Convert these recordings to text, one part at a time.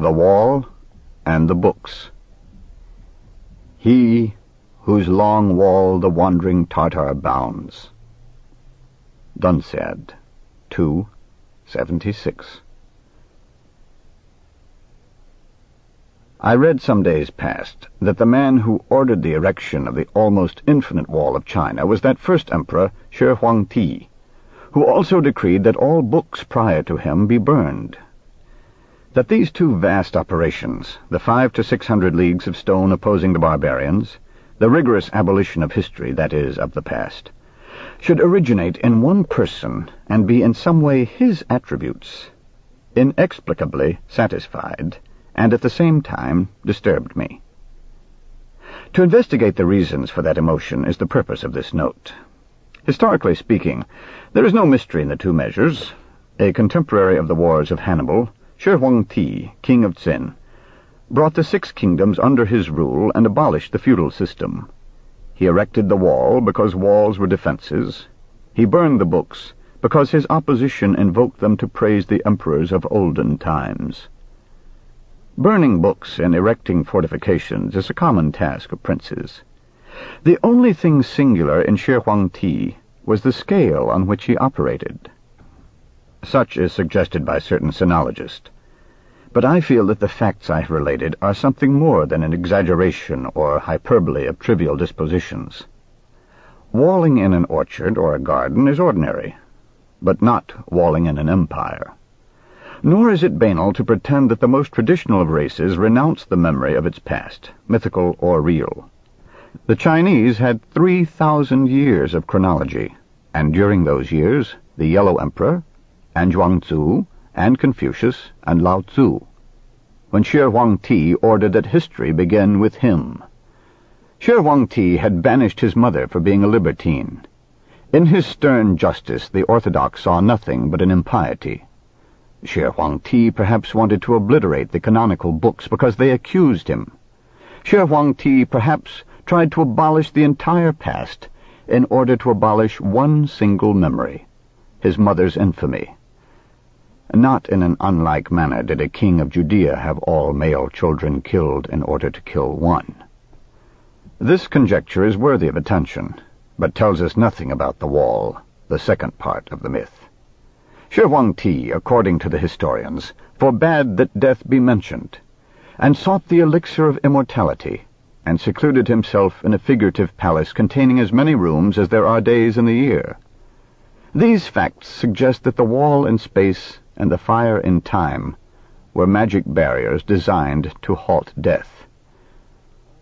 The Wall and the Books. He whose long wall the wandering Tartar bounds. Dunciad, 2:76. I read some days past that the man who ordered the erection of the almost infinite wall of China was that first emperor, Shi Huangdi, who also decreed that all books prior to him be burned. That these two vast operations, the 500 to 600 leagues of stone opposing the barbarians, the rigorous abolition of history, that is, of the past, should originate in one person and be in some way his attributes, inexplicably satisfied, and at the same time disturbed me. To investigate the reasons for that emotion is the purpose of this note. Historically speaking, there is no mystery in the two measures. A contemporary of the wars of Hannibal, Shi Huangdi, king of Qin, brought the 6 kingdoms under his rule and abolished the feudal system. He erected the wall because walls were defenses. He burned the books because his opposition invoked them to praise the emperors of olden times. Burning books and erecting fortifications is a common task of princes. The only thing singular in Shi Huangdi was the scale on which he operated. Such is suggested by certain sinologists, but I feel that the facts I have related are something more than an exaggeration or hyperbole of trivial dispositions. Walling in an orchard or a garden is ordinary, but not walling in an empire. Nor is it banal to pretend that the most traditional of races renounce the memory of its past, mythical or real. The Chinese had 3,000 years of chronology, and during those years the Yellow Emperor, and Zhuangzi, and Confucius, and Lao Tzu, when Shi Huangdi ordered that history begin with him. Shi Huangdi had banished his mother for being a libertine. In his stern justice the orthodox saw nothing but an impiety. Shi Huangdi perhaps wanted to obliterate the canonical books because they accused him. Shi Huangdi perhaps tried to abolish the entire past in order to abolish one single memory, his mother's infamy. Not in an unlike manner did a king of Judea have all male children killed in order to kill one. This conjecture is worthy of attention, but tells us nothing about the wall, the second part of the myth. Shi Huangdi, according to the historians, forbade that death be mentioned, and sought the elixir of immortality, and secluded himself in a figurative palace containing as many rooms as there are days in the year. These facts suggest that the wall in space and the fire in time were magic barriers designed to halt death.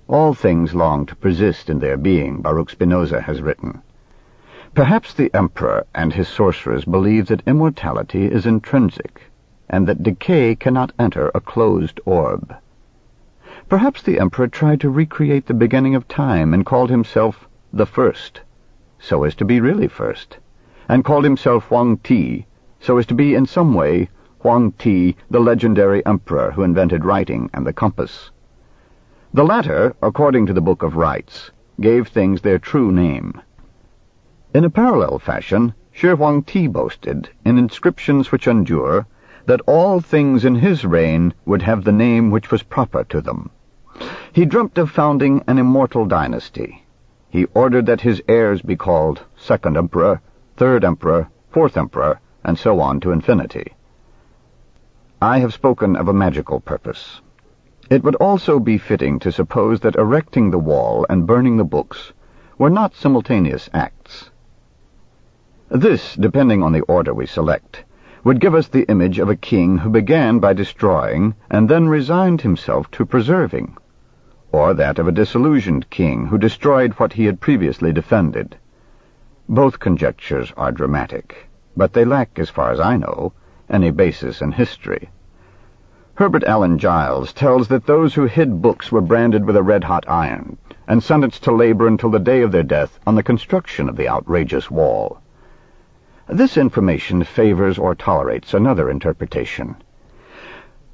All things long to persist in their being, Baruch Spinoza has written. Perhaps the emperor and his sorcerers believed that immortality is intrinsic, and that decay cannot enter a closed orb. Perhaps the emperor tried to recreate the beginning of time and called himself the First, so as to be really first, and called himself Huangdi, so as to be in some way Huangdi, the legendary emperor who invented writing and the compass. The latter, according to the Book of Rites, gave things their true name. In a parallel fashion, Shi Huangdi boasted, in inscriptions which endure, that all things in his reign would have the name which was proper to them. He dreamt of founding an immortal dynasty. He ordered that his heirs be called Second Emperor, Third Emperor, Fourth Emperor, and so on to infinity. I have spoken of a magical purpose. It would also be fitting to suppose that erecting the wall and burning the books were not simultaneous acts. This, depending on the order we select, would give us the image of a king who began by destroying and then resigned himself to preserving, or that of a disillusioned king who destroyed what he had previously defended. Both conjectures are dramatic, but they lack, as far as I know, any basis in history. Herbert Allen Giles tells that those who hid books were branded with a red-hot iron and sentenced to labor until the day of their death on the construction of the outrageous wall. This information favors or tolerates another interpretation.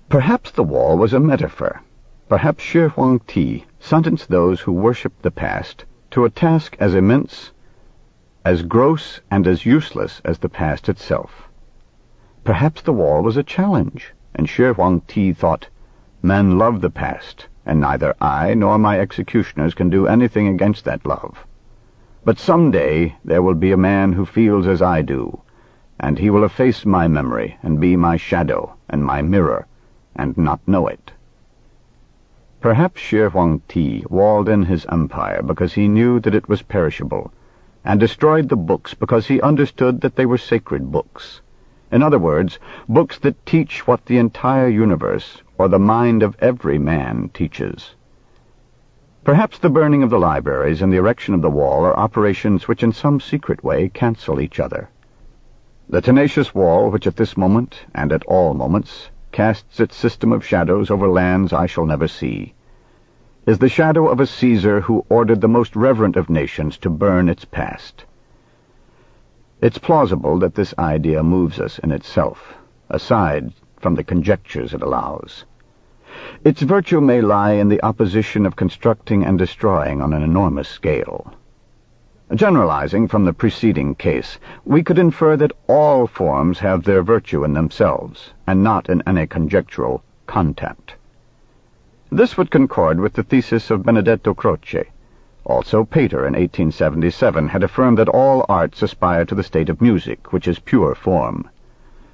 Perhaps the wall was a metaphor. Perhaps Shi Huangdi sentenced those who worshipped the past to a task as immense, as gross, and as useless as the past itself. Perhaps the wall was a challenge, and Shi Huangdi thought, Men love the past, and neither I nor my executioners can do anything against that love. But some day there will be a man who feels as I do, and he will efface my memory and be my shadow and my mirror, and not know it. Perhaps Shi Huangti walled in his empire because he knew that it was perishable, and destroyed the books because he understood that they were sacred books. In other words, books that teach what the entire universe, or the mind of every man, teaches. Perhaps the burning of the libraries and the erection of the wall are operations which in some secret way cancel each other. The tenacious wall which at this moment, and at all moments, casts its system of shadows over lands I shall never see, is the shadow of a Caesar who ordered the most reverent of nations to burn its past. It's plausible that this idea moves us in itself, aside from the conjectures it allows. Its virtue may lie in the opposition of constructing and destroying on an enormous scale. Generalizing from the preceding case, we could infer that all forms have their virtue in themselves, and not in any conjectural content. This would concord with the thesis of Benedetto Croce. Also, Pater in 1877 had affirmed that all arts aspire to the state of music, which is pure form.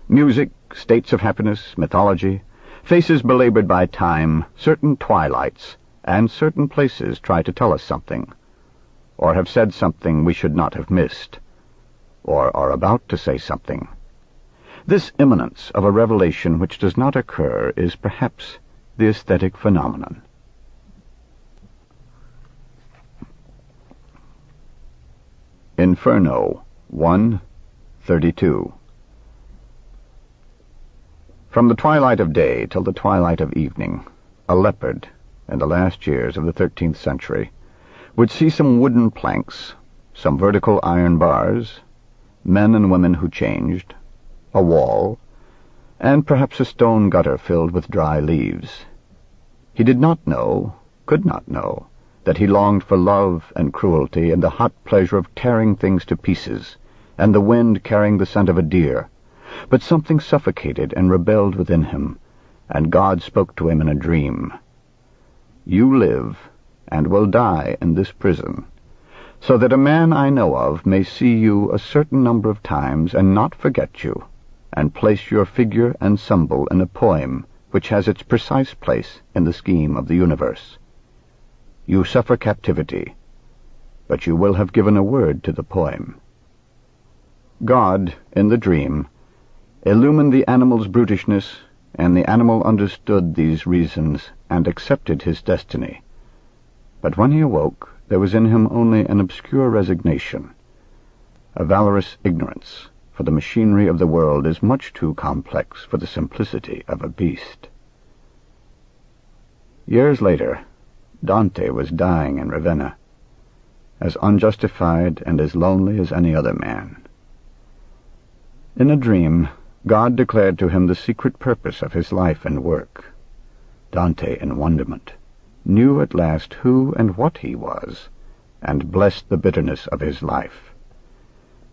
Music, states of happiness, mythology, faces belabored by time, certain twilights, and certain places try to tell us something, or have said something we should not have missed, or are about to say something. This imminence of a revelation which does not occur is perhaps the aesthetic phenomenon. Inferno 1:32. From the twilight of day till the twilight of evening, a leopard, in the last years of the 13th century, would see some wooden planks, some vertical iron bars, men and women who changed, a wall, and perhaps a stone gutter filled with dry leaves. He did not know, could not know, that he longed for love and cruelty and the hot pleasure of tearing things to pieces, and the wind carrying the scent of a deer. But something suffocated and rebelled within him, and God spoke to him in a dream. You live, and will die in this prison, so that a man I know of may see you a certain number of times and not forget you, and place your figure and symbol in a poem which has its precise place in the scheme of the universe. You suffer captivity, but you will have given a word to the poem. God, in the dream, illumined the animal's brutishness, and the animal understood these reasons and accepted his destiny. But when he awoke, there was in him only an obscure resignation, a valorous ignorance, for the machinery of the world is much too complex for the simplicity of a beast. Years later, Dante was dying in Ravenna, as unjustified and as lonely as any other man. In a dream, God declared to him the secret purpose of his life and work. Dante, in wonderment, knew at last who and what he was, and blessed the bitterness of his life.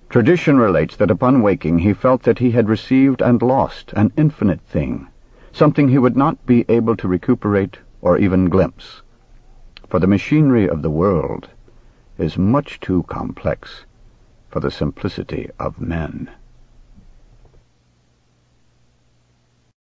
Tradition relates that upon waking he felt that he had received and lost an infinite thing, something he would not be able to recuperate or even glimpse. For the machinery of the world is much too complex for the simplicity of men.